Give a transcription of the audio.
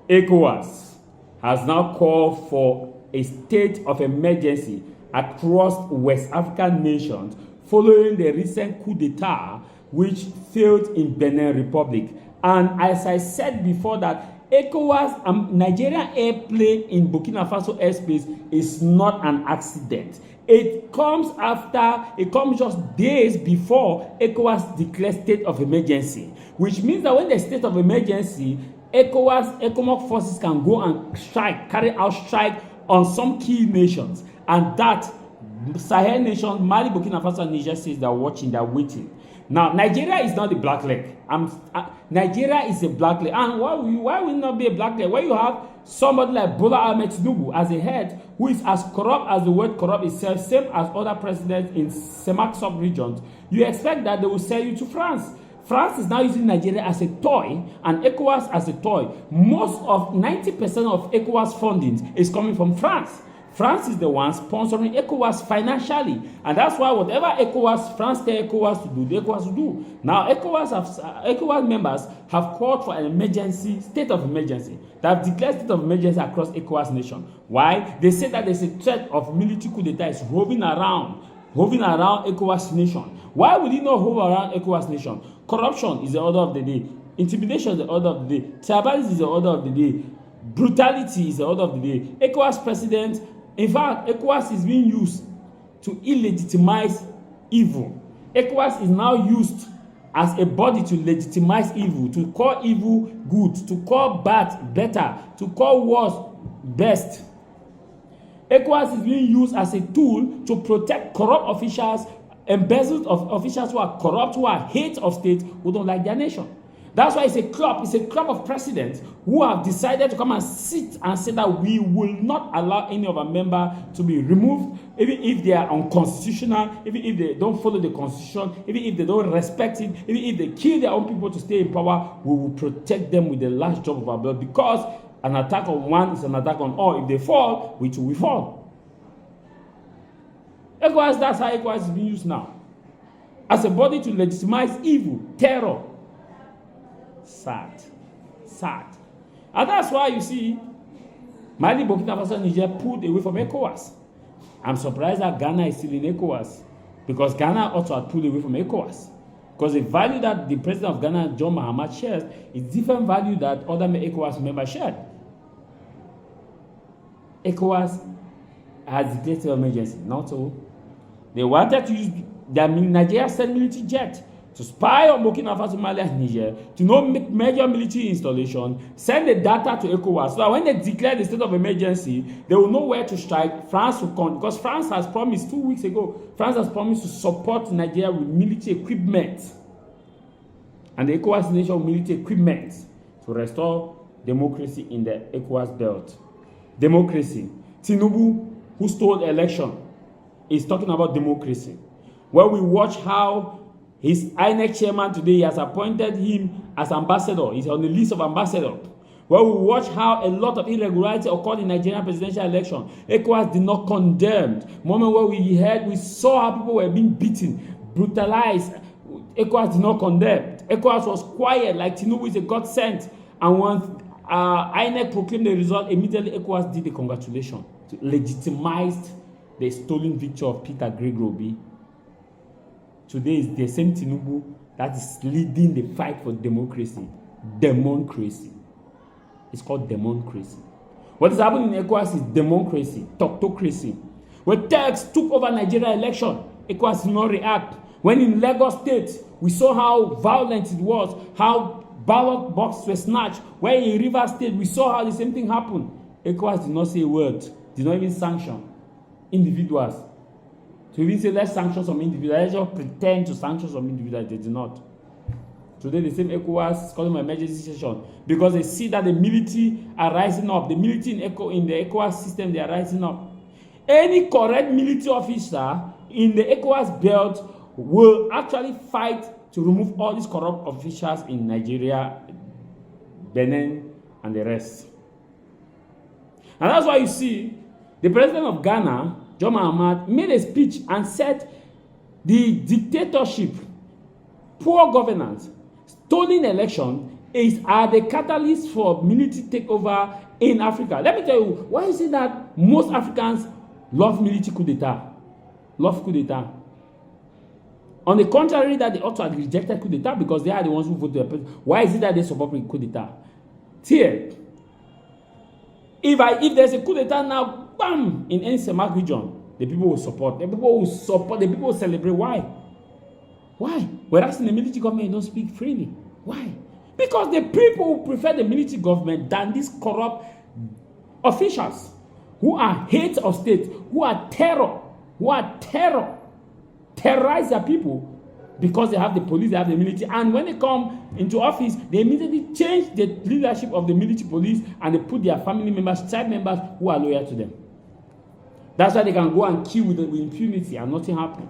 ECOWAS has now called for a state of emergency across West African nations following the recent coup d'etat which failed in Benin Republic. And as I said before, that ECOWAS Nigerian airplane in Burkina Faso airspace is not an accident. It comes just days before ECOWAS declares state of emergency, which means that when the state of emergency, ECOWAS forces can go and carry out strike on some key nations, and that Sahel nation, Mali, Burkina Faso, and Niger states they're watching, they're waiting. Now, Nigeria is not the black leg. Nigeria is a black leg. And why will it not be a black leg? When you have somebody like Bola Ahmed Tinubu as a head who is as corrupt as the word corrupt itself, same as other presidents in CEMAC sub-regions, you expect that they will sell you to France. France is now using Nigeria as a toy and ECOWAS as a toy. Most of 90% of ECOWAS funding is coming from France. France is the one sponsoring ECOWAS financially, and that's why whatever France tell ECOWAS to do, the ECOWAS will do. Now, ECOWAS members have called for an emergency, state of emergency. They have declared state of emergency across ECOWAS nation. Why? They say that there's a threat of military coup d'etat is roving around ECOWAS nation. Why would it not hover around ECOWAS nation? Corruption is the order of the day. Intimidation is the order of the day. Tribalism is the order of the day. Brutality is the order of the day. ECOWAS president. In fact, ECOWAS is being used to illegitimize evil. ECOWAS is now used as a body to legitimize evil, to call evil good, to call bad better, to call worse best. ECOWAS is being used as a tool to protect corrupt officials, embezzled officials who are corrupt, who are hate of state, who don't like their nation. That's why it's a club of presidents who have decided to come and sit and say that we will not allow any of our members to be removed, even if they are unconstitutional, even if they don't follow the constitution, even if they don't respect it, even if they kill their own people to stay in power, we will protect them with the last drop of our blood, because an attack on one is an attack on all. If they fall, we too will fall. ECOWAS, that's how ECOWAS is being used now. As a body to legitimize evil, terror. Sad. And that's why you see Mali, Burkina Faso, and Niger pulled away from ECOWAS. I'm surprised that Ghana is still in ECOWAS, because Ghana also had pulled away from ECOWAS. Because the value that the president of Ghana, John Mahama, shares is different value that other ECOWAS members shared. ECOWAS has declared state of emergency. Not so. They wanted to use their Nigeria sent military jet to spy on Burkina Faso, Mali, and Niger, to not make major military installation, send the data to ECOWAS, so that when they declare the state of emergency, they will know where to strike. France will come, because France has promised 2 weeks ago, France has promised to support Nigeria with military equipment, and the ECOWAS nation with military equipment to restore democracy in the ECOWAS belt. Democracy. Tinubu, who stole the election, is talking about democracy. When we watch how his INEC chairman today has appointed him as ambassador. He's on the list of ambassadors. Well, we watch how a lot of irregularity occurred in Nigerian presidential election. ECOWAS did not condemn. Moment where we saw how people were being beaten, brutalized. ECOWAS did not condemn. ECOWAS was quiet, like Tinubu is a God sent. And once INEC proclaimed the result, immediately ECOWAS did a congratulation to legitimize the stolen victory of Peter Gregory. Today is the same Tinubu that is leading the fight for democracy. Democracy. It's called democracy. What is happening in ECOWAS is democracy, toctocracy. When Turks took over Nigeria election, ECOWAS did not react. When in Lagos State, we saw how violent it was, how ballot boxes were snatched. When in Rivers State, we saw how the same thing happened. ECOWAS did not say a word, did not even sanction individuals. To even say let's sanction some individuals, let's just pretend to sanction some individuals, they did not. Today, the same ECOWAS is calling for emergency session because they see that the military are rising up. The military in the ECOWAS system, they are rising up. Any correct military officer in the ECOWAS belt will actually fight to remove all these corrupt officials in Nigeria, Benin, and the rest. And that's why you see the president of Ghana, John Mahama, made a speech and said the dictatorship, poor governance, stolen election are the catalyst for military takeover in Africa. Let me tell you, why is it that most Africans love military coup d'etat? Love coup d'etat. On the contrary, that they ought to have rejected coup d'etat because they are the ones who voted the president. Why is it that they support coup d'etat? Here, if there's a coup d'etat now, bam, in any Semak region, the people will support. The people will celebrate. Why? Why? Whereas in the military government, you don't speak freely. Why? Because the people prefer the military government than these corrupt officials who are hate of state, who are terrorize their people because they have the police, they have the military, and when they come into office, they immediately change the leadership of the military police and they put their family members, child members who are loyal to them. That's why they can go and kill with impunity and nothing happens.